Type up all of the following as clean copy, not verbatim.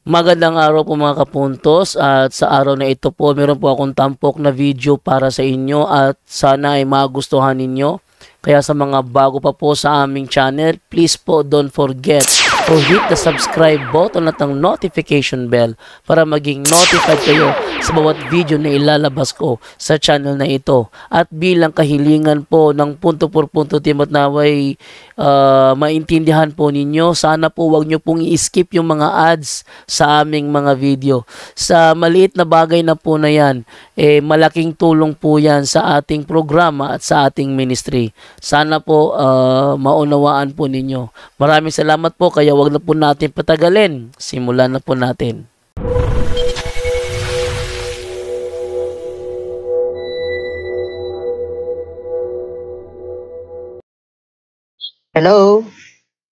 Magandang araw po mga kapuntos, at sa araw na ito po meron po akong tampok na video para sa inyo at sana ay magustuhan ninyo. Kaya sa mga bago pa po sa aming channel, please po don't forget to hit the subscribe button at ang notification bell para maging notified kayo sa bawat video na ilalabas ko sa channel na ito. At bilang kahilingan po ng punto por punto team at naway maintindihan po ninyo, sana po wag nyo pong i-skip yung mga ads sa aming mga video. Sa maliit na bagay na po na yan, malaking tulong po yan sa ating programa at sa ating ministry. Sana po maunawaan po ninyo. Maraming salamat po, kaya wag na po natin patagalin. Simulan na po natin. Hello.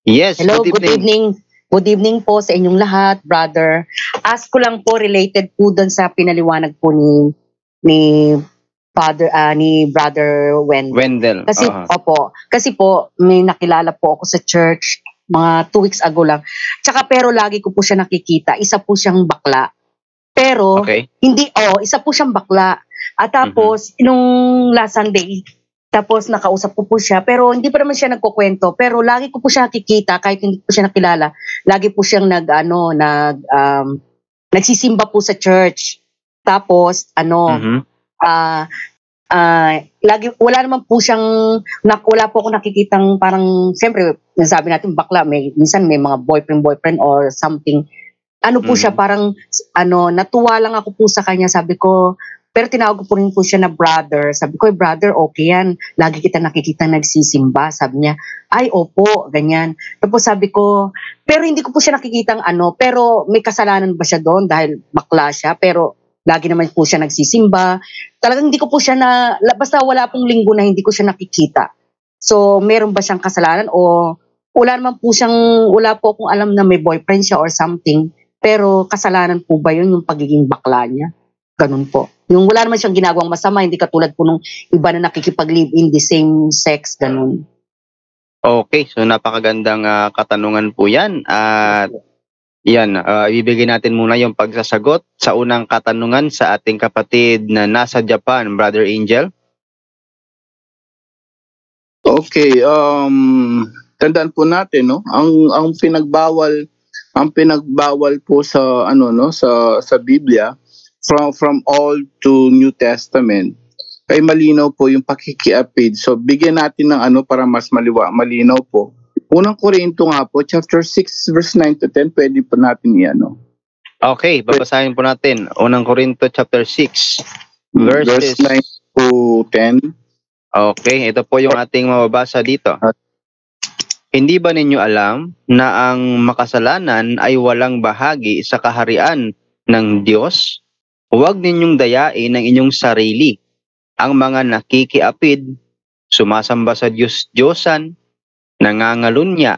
Yes, Hello, good good evening. evening. Good evening po sa inyong lahat, brother. Ask ko lang po related po doon sa pinaliwanag po ni Brother Wendell. Wendell. Kasi kasi po may nakilala po ako sa church mga 2 weeks ago lang. Pero lagi ko po siya nakikita. Isa po siyang bakla. Pero Okay. isa po siyang bakla. At tapos nung last Sunday, tapos nakausap ko po siya, pero hindi pa naman siya nagkukwento, pero lagi ko po siya nakikita kahit hindi ko siya nakilala. Lagi po siyang nagsisimba po sa church. Tapos lagi wala naman po siyang wala po ako nakikitang parang, siyempre nasabi natin bakla, minsan may mga boyfriend or something. Po siya parang natuwa lang ako po sa kanya, sabi ko. Pero tinawag ko po rin po siya na brother. Sabi ko, brother, okay yan. Lagi kita nakikita nagsisimba. Sabi niya, ay, opo, ganyan. Tapos sabi ko, pero hindi ko po siya nakikitang pero may kasalanan ba siya doon dahil bakla siya? Pero lagi naman po siya nagsisimba. Talagang hindi ko po siya basta wala pong linggo na hindi ko siya nakikita. So, meron ba siyang kasalanan o wala po akong alam na may boyfriend siya or something. Pero kasalanan po ba yun yung pagiging bakla niya? Ganun po. Yung wala naman siyang ginagawang masama, hindi katulad po nung iba na nakikipag-live in the same sex, ganun. Okay, so napakagandang katanungan po yan. At yan, ibibigay natin muna yung pagsasagot sa unang katanungan sa ating kapatid na nasa Japan, Brother Angel. Okay, tandaan po natin, no? Ang pinagbawal po sa sa Biblia, from Old to New Testament, ay malinaw po yung pakikiapid. So bigyan natin ng para mas malinaw po. Unang Korinto nga po, chapter 6 verse 9 to 10, pwede po natin Okay, babasahin po natin. Unang Korinto chapter 6 verse 9 to 10. Okay, ito po yung ating mababasa dito. Hindi ba ninyo alam na ang makasalanan ay walang bahagi sa kaharian ng Diyos? Huwag ninyong dayain ang inyong sarili. Ang mga nakikiapid, sumasamba sa Diyos-Diyosan, nangangalunya,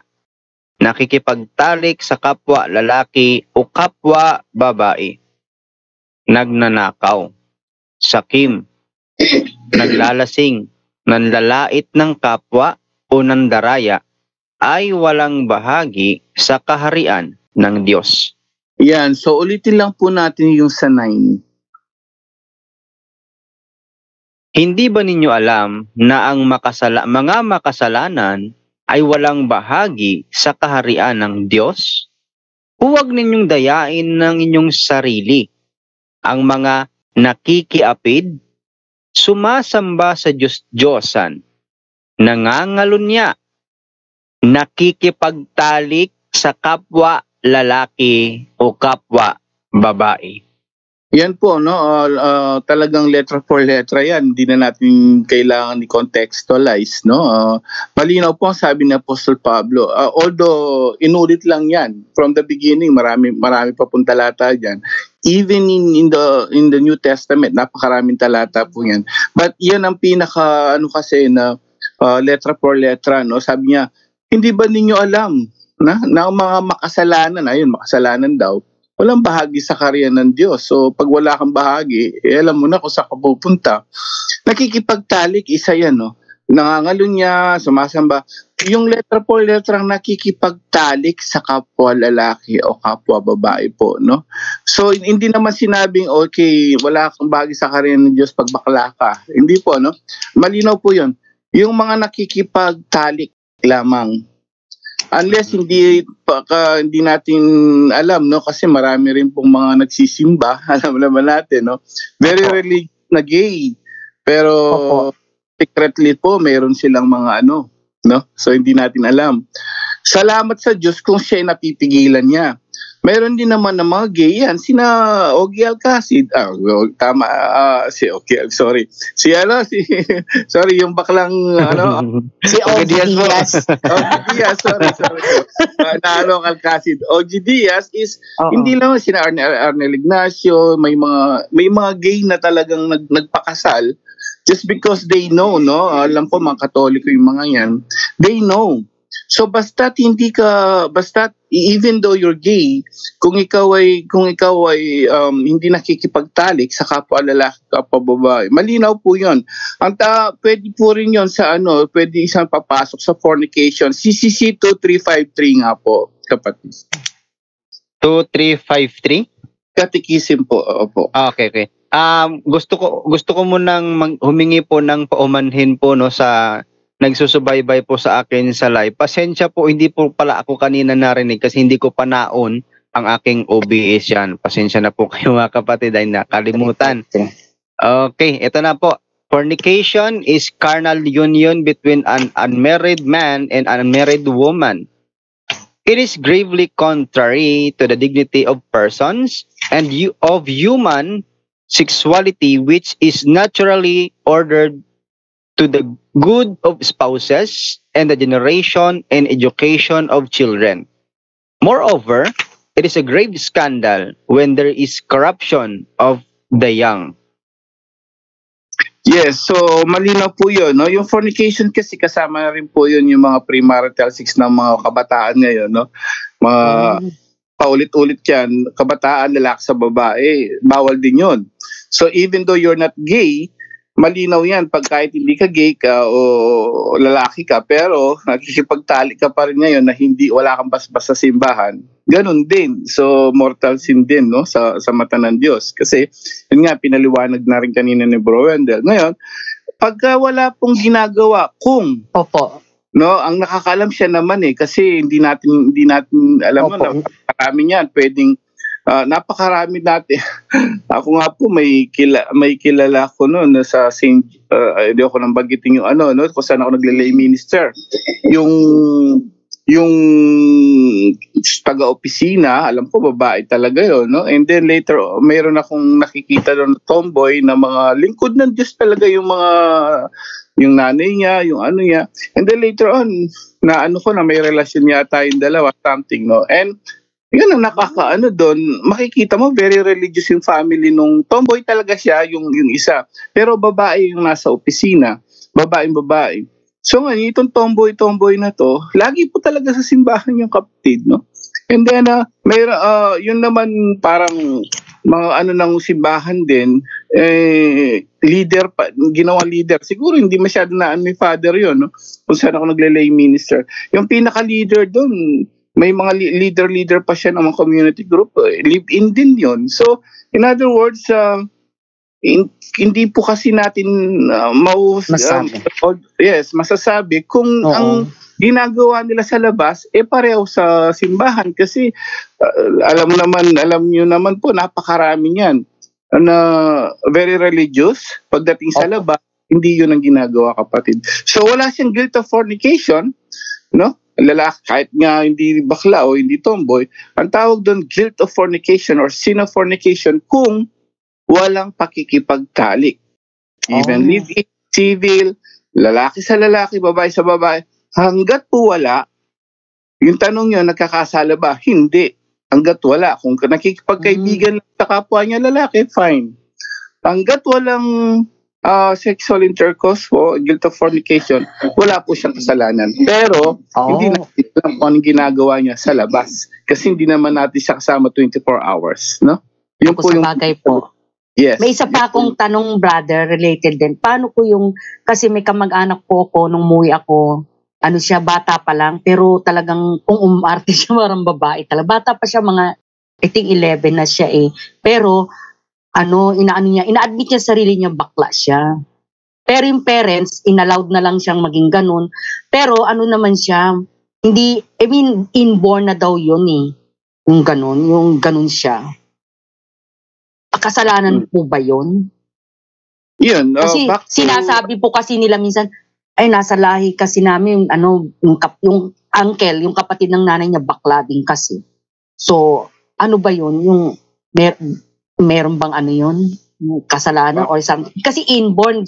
nakikipagtalik sa kapwa lalaki o kapwa babae, nagnanakaw, sakim, naglalasing, nanlalait ng kapwa o nandaraya, ay walang bahagi sa kaharian ng Diyos. Yan, so ulitin lang po natin yung sa 9. Hindi ba ninyo alam na ang mga makasalanan ay walang bahagi sa kaharian ng Diyos? Huwag ninyong dayain ng inyong sarili. Ang mga nakikiapid, sumasamba sa Diyos-Diyosan, nangangalunya, nakikipagtalik sa kapwa lalaki o kapwa babae. Yan po, no? Talagang letra for letra yan. Hindi na natin kailangan i-contextualize, no? Malinaw po ang sabi ni Apostol Pablo. Although inulit lang yan from the beginning, marami pa pong talata dyan. Even in the New Testament, napakaraming talata po yan. But yan ang pinaka letra for letra, no? Sabi niya, hindi ba ninyo alam na ang mga makasalanan daw, walang bahagi sa karya ng Diyos. So pag wala kang bahagi, alam mo na kung saan ka pupunta. Nakikipagtalik, isa yan, no? nangangalunya, sumasamba. Yung letra po, letrang nakikipagtalik sa kapwa lalaki o kapwa babae po, no? So, hindi naman sinabing, okay, wala kang bagay sa karya ng Diyos pag bakla ka. Hindi po, no? Malinaw po yun. Yung mga nakikipagtalik lamang. Unless hindi natin alam, no? Kasi marami rin pong mga nagsisimba, alam naman natin, no? Very religious na gay. Pero secretly po, mayroon silang mga no? So hindi natin alam. Salamat sa Diyos kung siya ay napipigilan niya. Mayroon din naman ng mga gay yan, sina Ogie Alcacid. Sorry, yung baklang Si Ogie Diaz. Ogie Diaz, sorry. Alcacid. Ogie Diaz is hindi lang sina Arnel Ignacio, may mga gay na talagang nagpakasal. Just because they know, no? Alam po, mga Katoliko yung mga yan. They know. So, even though you're gay, kung ikaw ay hindi nakikipagtalik sa kapwa lalaki, kapwa babae, malinaw po yun. Pwede po rin yun sa pwede isang papasok sa fornication. CCC 2353 nga po, kapatid. 2353? Katikisim po, opo. Okay. Gusto ko munang humingi po ng paumanhin po no sa nagsusubaybay po sa akin sa live. Pasensya po, hindi po pala ako kanina narinig kasi hindi ko pa naon ang aking OBS yan. Pasensya na po kayo mga kapatid ay nakalimutan. Okay, ito na po. Fornication is carnal union between an unmarried man and an unmarried woman. It is gravely contrary to the dignity of persons and of human sexuality, which is naturally ordered to the good of spouses and the generation and education of children. Moreover, it is a grave scandal when there is corruption of the young. Yes, so malinaw po yun, no? Yung fornication kasi kasama na rin po yun yung mga premarital sex ng mga kabataan ngayon, no? Paulit-ulit yan, kabataan, lalaki sa babae, bawal din yun. So even though you're not gay, malinaw yan pag kahit hindi ka gay ka o lalaki ka, pero nakikipagtali ka pa rin ngayon na wala kang basbas sa simbahan, ganun din. So mortal sin din, no, sa mata ng Diyos. Kasi yun nga, pinaliwanag na rin kanina ni Bro Wendell. Ngayon, pagka wala pong ginagawa, no, ang nakakaalam siya naman kasi hindi natin alam na marami niyan, pwedeng napakarami natin. Ako nga po may kilala ko noon sa St. Hindi ako nang bagitin yung no, kung saan ako nagle-lay minister. Yung taga-opisina, alam ko babae talaga yun, no? And then later, mayroon akong nakikita doon tomboy na mga lingkod ng Diyos talaga yung nanay niya, yung niya. And then later on, na may relasyon yata yung dalawa, something, no? And yun ang doon, makikita mo very religious yung family nung tomboy talaga siya, yung isa. Pero babae yung nasa opisina, babae. So ngayon, itong tomboy na to, lagi po talaga sa simbahan yung kapatid, no? And then, yun naman parang mga ng simbahan din, leader pa, ginawa leader. Siguro hindi masyado na ni father yun, no? Kung saan ako nagle-lay minister. Yung pinaka-leader doon, may mga leader pa siya ng mga community group. Live-in din yun. So, in other words, hindi po kasi natin masasabi kung ang ginagawa nila sa labas pareho sa simbahan kasi alam niyo naman po napakarami niyan na very religious pagdating sa labas, hindi yun ang ginagawa, kapatid. So wala siyang guilt of fornication, no? Lalaki, kahit nga hindi bakla o hindi tomboy, ang tawag doon guilt of fornication or sin of fornication kung walang pakikipagtalik. Even live-in, civil, lalaki sa lalaki, babae sa babae, hanggat po wala, yung tanong nyo, nagkakasala ba? Hindi. Hanggat wala. Kung nakikipagkaibigan sa kapwa niya lalaki, fine. Hanggat walang sexual intercourse po, guilt of fornication, wala po siyang kasalanan. Pero, hindi natin alam kung anong ginagawa niya sa labas. Kasi hindi naman natin siya kasama 24 hours, no? Yung po yung bagay po. Yes. May isa pa akong tanong, brother, related din. Paano ko yung, kasi may kamag-anak po ako, nung umuwi ako, ano siya, bata pa lang, pero talagang kung umarte siya, marang babae talaga. Bata pa siya, mga, I think 11 na siya eh. Pero, ina-admit niya sarili niya, bakla siya. Pero yung parents, inallowed na lang siyang maging ganun. Pero ano naman siya, hindi, inborn na daw yun eh. Yung ganun siya. Kasalanan po ba yun? Yun. Kasi sinasabi po kasi nila minsan, ay nasa lahi kasi namin, yung uncle, yung kapatid ng nanay niya, bakla din kasi. So, ano ba yun? Yung, meron bang yun? Kasalanan or something? Kasi inborn,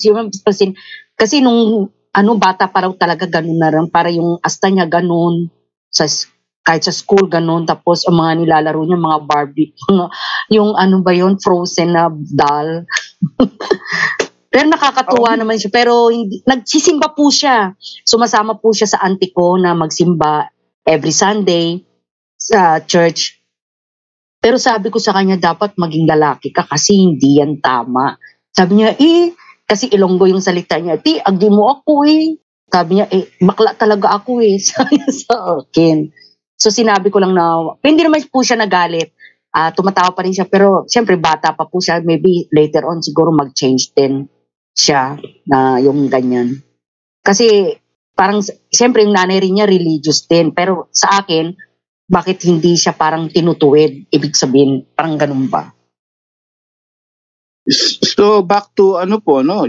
kasi nung, bata pa raw talaga ganun na rin, para yung asta niya ganun, kahit sa school ganun, tapos ang mga nilalaro niya, mga Barbie, yung ba yun, frozen na doll. Pero nakakatuwa naman siya, pero nagsisimba po siya. Sumasama po siya sa auntie ko na magsimba every Sunday sa church. Pero sabi ko sa kanya, dapat maging lalaki ka kasi hindi yan tama. Sabi niya, kasi Ilonggo yung salita niya, agdi mo ako Sabi niya, bakla talaga ako Sabi niya sa akin. So sinabi ko lang na, hindi naman po siya nagalit. Tumatawa pa rin siya, pero siyempre bata pa po siya. Maybe later on siguro mag-change din siya na yung ganyan. Kasi parang, siyempre yung nanay rin niya religious din. Pero sa akin, bakit hindi siya parang tinutuwid? Ibig sabihin, parang ganun ba? So back to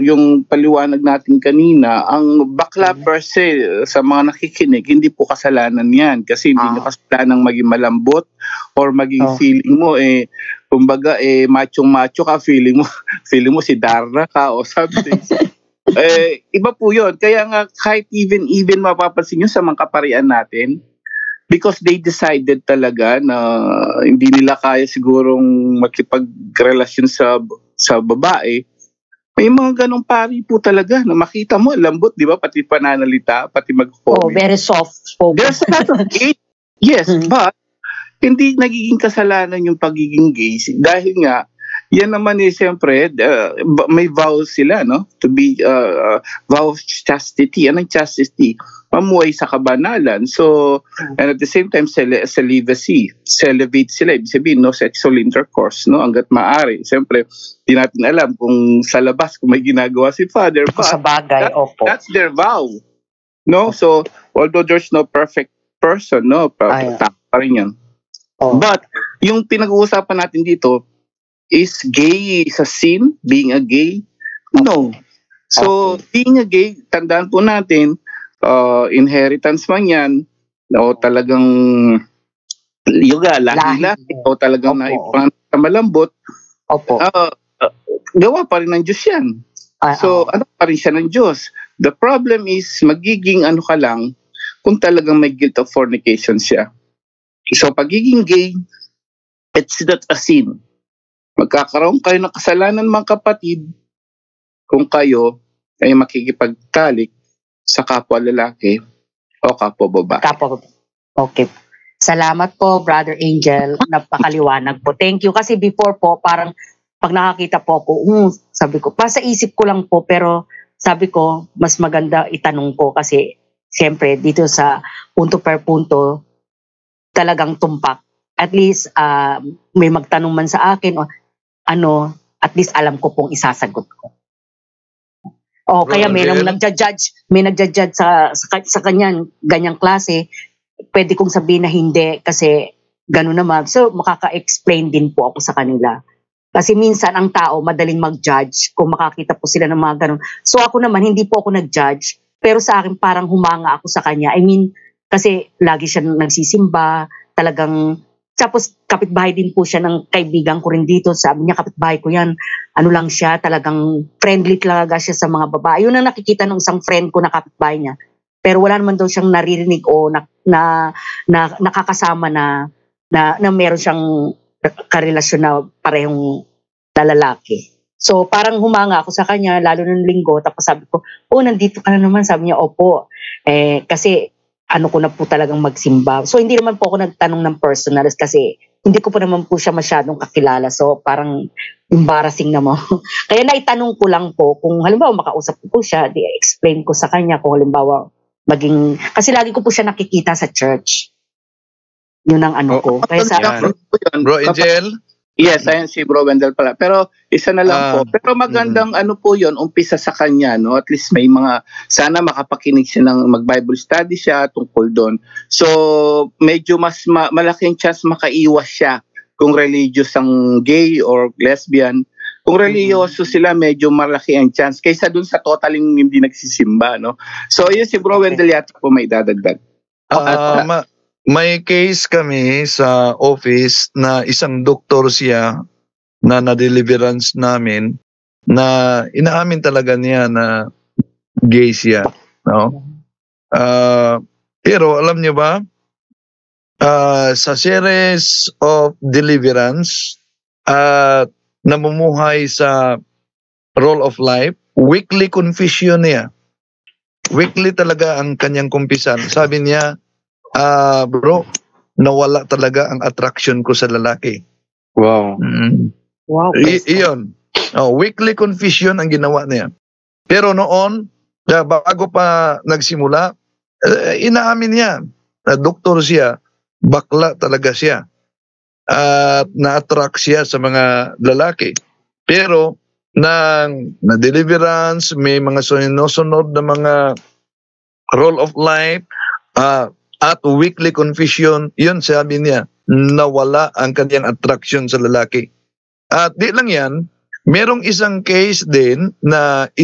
yung paliwanag natin kanina, ang bakla per se sa mga nakikinig, hindi po kasalanan yan kasi hindi nyo kasalanan maging malambot or maging feeling mo kumbaga machong-macho ka, feeling mo si Darna ka o something. Iba po yun. Kaya nga kahit even mapapansin nyo sa mga kaparian natin, because they decided talaga na hindi nila kaya sigurong makipagrelasyon sa babae, may mga ganong pari po talaga na makita mo, lambot, di ba? Pati pananalita, pati mag-comment. Very soft spoken. There's a lot of gay. Yes, but hindi nagiging kasalanan yung pagiging gay dahil nga, yan naman siyempre, may vows sila, no? To be, vows chastity. Anong chastity? Mamuhay sa kabanalan. So, and at the same time, celibacy. Celibate sila. Ibig sabihin, no sexual intercourse, no? Hanggat maaari. Siyempre, di natin alam kung sa labas, kung may ginagawa si father. Sa bagay, opo. That's their vow. No? So, although there's no perfect person, no? Pa rin yan. But, yung pinag-uusapan natin dito, is gay a sin? Being a gay? No. So, being a gay, tandaan po natin, inheritance man yan, o talagang lahi-lahi, o talagang naipanganak na malambot, gawa pa rin ng Diyos yan. So, pa rin siya ng Diyos. The problem is, magiging ka lang, kung talagang may guilt of fornication siya. So, pagiging gay, it's not a sin. Magkakaroon kayo ng kasalanan mga kapatid kung kayo ay makikipagtalik sa kapwa lalaki o kapwa babae. Okay. Salamat po, Brother Angel. Napakaliwanag po. Thank you. Kasi before po, parang pag nakakita po ako, sabi ko, sa isip ko lang po, pero sabi ko, mas maganda itanong ko kasi siyempre dito sa punto per punto, talagang tumpak. At least may magtanong man sa akin o at least alam ko pong isasagot ko. Kaya may nagja-judge sa kanyan, ganyang klase, pwede kong sabihin na hindi kasi gano'n naman. So makaka-explain din po ako sa kanila. Kasi minsan ang tao madaling mag-judge kung makakita po sila ng mga gano'n. So ako naman, hindi po ako nag-judge, pero sa akin parang humanga ako sa kanya. I mean, kasi lagi siya nagsisimba, talagang. Tapos kapitbahay din po siya ng kaibigan ko rin dito. Sabi niya, kapitbahay ko yan. Lang siya, talagang friendly talaga siya sa mga babae. Yun ang nakikita ng isang friend ko na kapitbahay niya. Pero wala naman daw siyang naririnig o nakakasama na meron siyang karelasyon na parehong lalaki. So parang humanga ako sa kanya, lalo ng linggo. Tapos sabi ko, nandito ka na naman. Sabi niya, opo. Kasi ko na po talagang magsimba. So, hindi naman po ako nagtanong ng personals kasi hindi ko pa naman po siya masyadong kakilala. So, parang embarrassing naman. Kaya naitanong ko lang po, kung halimbawa makausap ko po siya, di-explain ko sa kanya kung halimbawa kasi lagi ko po siya nakikita sa church. Yun ang ano ko. Kaya Bro Angel? Yes, ayan si Bro Wendell pala. Pero isa na lang po. Pero magandang ano po yun, umpisa sa kanya, no? At least may sana makapakinig siya mag-Bible study siya tungkol doon. So, medyo mas malaking chance makaiwas siya kung religious ang gay or lesbian. Kung religyoso sila, medyo malaki ang chance kaysa dun sa totaling hindi nagsisimba, no? So, yun si Bro Wendell yata po may dadagdag. May case kami sa office na isang doktor siya na na-deliverance namin na inaamin talaga niya na gay siya. No? Pero alam niyo ba, sa series of deliverance at namumuhay sa role of life, weekly confession niya. Weekly talaga ang kanyang kumpisan. Sabi niya, bro, nawala talaga ang attraction ko sa lalaki. Wow. wow. Iyon. Weekly confession ang ginawa niya. Pero noon, bago pa nagsimula, inaamin niya na doktor siya, bakla talaga siya. At na-attract siya sa mga lalaki. Pero na deliverance, may mga sinusunod na mga role of life, at weekly confession, yun sabi niya, nawala ang kanyang attraction sa lalaki. At di lang yan, merong isang case din na di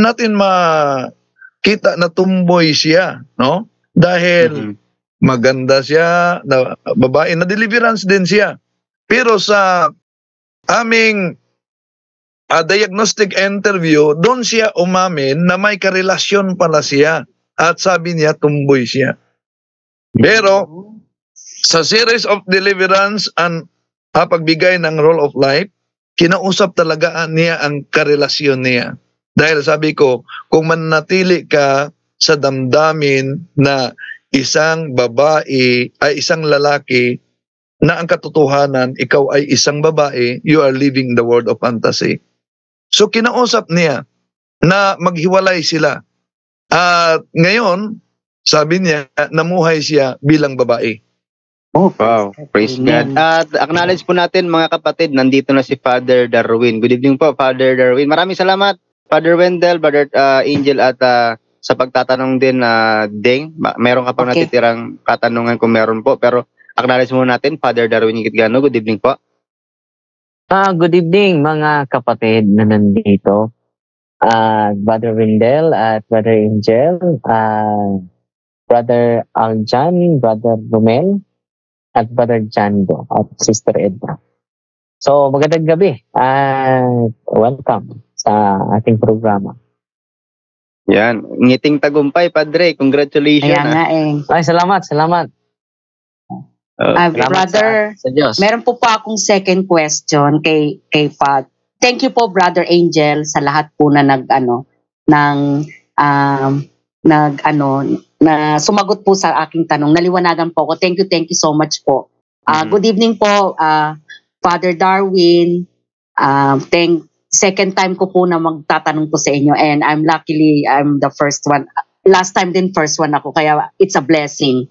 natin makita na tumboy siya, no? Dahil maganda siya, na babae, na deliverance din siya. Pero sa aming diagnostic interview, doon siya umamin na may karelasyon pala siya at sabi niya tumboy siya. Pero sa series of deliverance and pagbigay ng role of life, kinausap talaga niya ang karelasyon niya. Dahil sabi ko, kung manatili ka sa damdamin na isang babae ay isang lalaki na ang katotohanan, ikaw ay isang babae, you are living the world of fantasy. So kinausap niya na maghiwalay sila. At ngayon, sabi niya, namuhay siya bilang babae. Oh, wow. Praise God. At acknowledge po natin mga kapatid, nandito na si Father Darwin. Good evening po, Father Darwin. Maraming salamat, Father Wendell, Father Angel, at sa pagtatanong din, Deng. Meron ka pang natitirang katanungan kung meron po. Pero acknowledge muna natin, Father Darwin Ikitgano. Good evening po. Good evening mga kapatid na nandito. Brother Wendell at Brother Angel, Brother Aljan, Brother Romel, at Brother Jando at Sister Edna. So magandang gabi at welcome sa ating programa. Yan, ngiting tagumpay, Padre. Congratulations. Ayan nga Ay, salamat. Brother, sa Diyos. meron po akong second question kay Pat. Thank you po, Brother Angel, sa lahat po na na sumagot po sa aking tanong. Naliwanagan po ako. Thank you so much po. Good evening po, Father Darwin. Second time ko po na magtatanong po sa inyo, and I'm the first one. Last time din first one ako, kaya it's a blessing.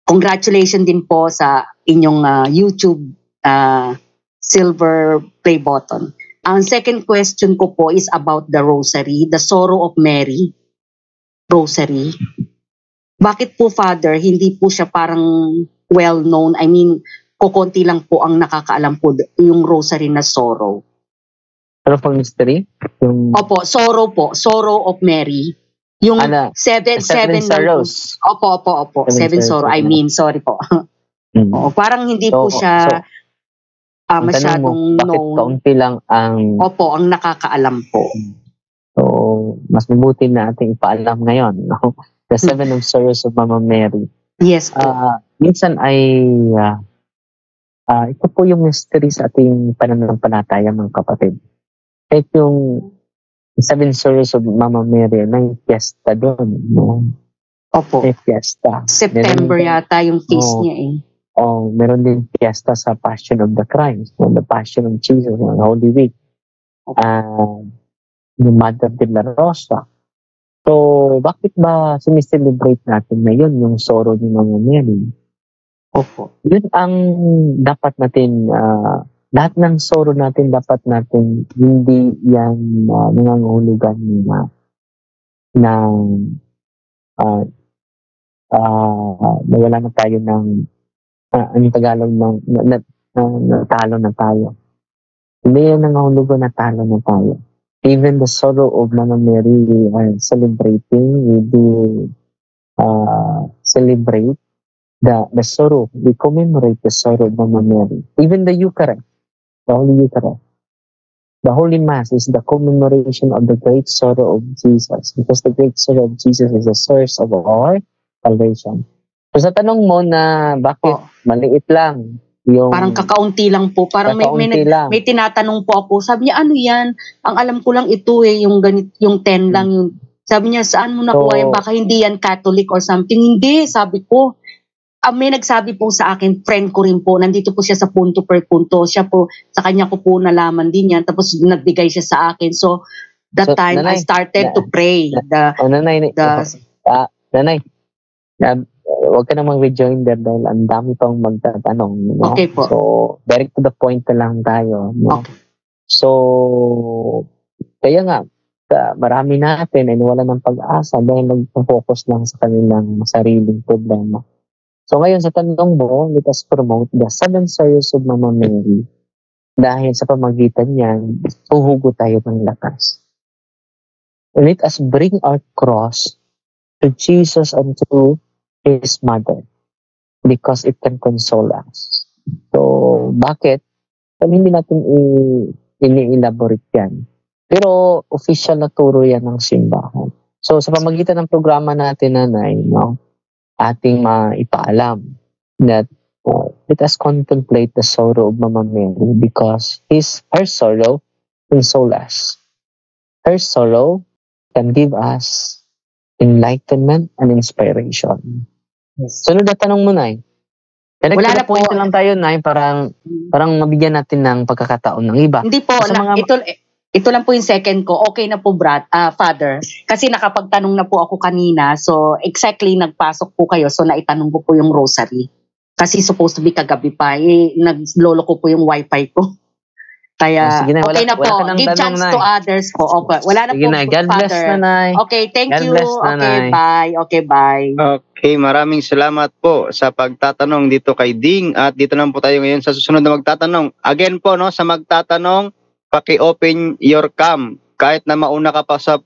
Congratulations din po sa inyong YouTube silver play button. Ang second question ko po is about the rosary, the Sorrow of Mary rosary. Bakit po, Father, hindi po siya parang well-known? I mean, kukunti lang po ang nakakaalam po yung rosary na sorrow. Ano pang mystery? Opo, Sorrow of Mary. Yung seven sorrows. Opo. Seven sorrow. I mean, sorry po. Oo, parang hindi po siya masyadong bakit known. kaunti lang ang... Opo, ang nakakaalam po. So, mas mabuti na ating ipaalam ngayon. No? The Seven of Sorrows of Mama Mary. Yes po. Minsan ay... ito po yung mystery sa ating pananampalataya, mga kapatid. Kahit yung Seven Sorrows of Mama Mary, may fiesta doon. No? Opo. May fiesta. September Meron din- yata yung feast Oo. niya eh. Meron din fiesta sa Passion of the Christ, the Passion of Jesus, ng Holy Week. Yung Mother de la Rosa. So, bakit ba sineselebrate natin ngayon yung sorrow ni Mama Mary? Opo. Yun ang dapat natin, lahat ng sorrow natin, dapat natin hindi yan nangangahulugan na nawala na tayo ng ang Tagalog ng natalo na tayo. Hindi yan nangahulugan na talo na tayo. Even the sorrow of Mama Mary, we are celebrating, we do celebrate the sorrow, we commemorate the sorrow of Mama Mary. Even the Eucharist, the Holy Eucharist. The Holy Mass is the commemoration of the great sorrow of Jesus, because the great sorrow of Jesus is the source of our salvation. So sa tanong mo na bakit maliit lang yung... Parang kakaunti lang po. Parang may tinatanong po ako. Sabi niya, ano yan? Ang alam ko lang ito yung 10 lang. Yung, sabi niya, saan mo nakuha yan? Baka hindi yan Catholic or something. Hindi, sabi ko. May nagsabi po sa akin, friend ko rin po, nandito po siya sa punto per punto. Siya po, sa kanya ko po nalaman din yan. Tapos nagbigay siya sa akin. So, time nanay, I started to pray. Nanay, huwag ka namang rejoinder dahil ang dami pang magtatanong. No? Okay po. So, direct to the point na lang tayo. No? Okay. So, kaya nga, marami natin ay wala ng pag-asa dahil nag-focus lang sa kanilang sariling problema. So ngayon sa tanong mo, let us promote the 7 sorrows of Mama Mary. Dahil sa pamagitan niyan, uhugo tayo ng lakas. Let us bring our cross to Jesus and to His Mother, because it can console us. So bakit? Kung hindi natin ini-elaborate yan. Pero official na turo yan ng simbahan. So sa pamagitan ng programa natin, Nanay, no, ating ipaalam that let us contemplate the sorrow of Mama Mary, because her sorrow console us. Her sorrow can give us enlightenment and inspiration. Yes. Sunod na tanong mo, Nay. Wala na po. Point lang tayo, Nay, parang mabigyan natin ng pagkakataon ng iba. Hindi po, ito lang po yung second ko. Okay na po, Father. Kasi nakapagtanong na po ako kanina. So, exactly nagpasok po kayo. So, naitanong ko po yung rosary. Kasi supposed to be kagabi pa. Naglolo ko po yung wifi ko. Kaya, sige na, okay na po. Give chance to others po. Okay. Wala na sige po, na, God bless, Father. Nanay. Okay, thank God you. bless, Okay, bye. Okay, bye. Okay, maraming salamat po sa pagtatanong dito kay Ding. At dito naman po tayo ngayon sa susunod na magtatanong. Again po, no, sa magtatanong, paki-open your cam. Kahit na mauna ka pa sa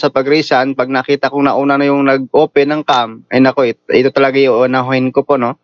pag-reason, pag nakita kong nauna na yung nag-open ng cam, ay nako, ito talaga yung unahin ko po, no?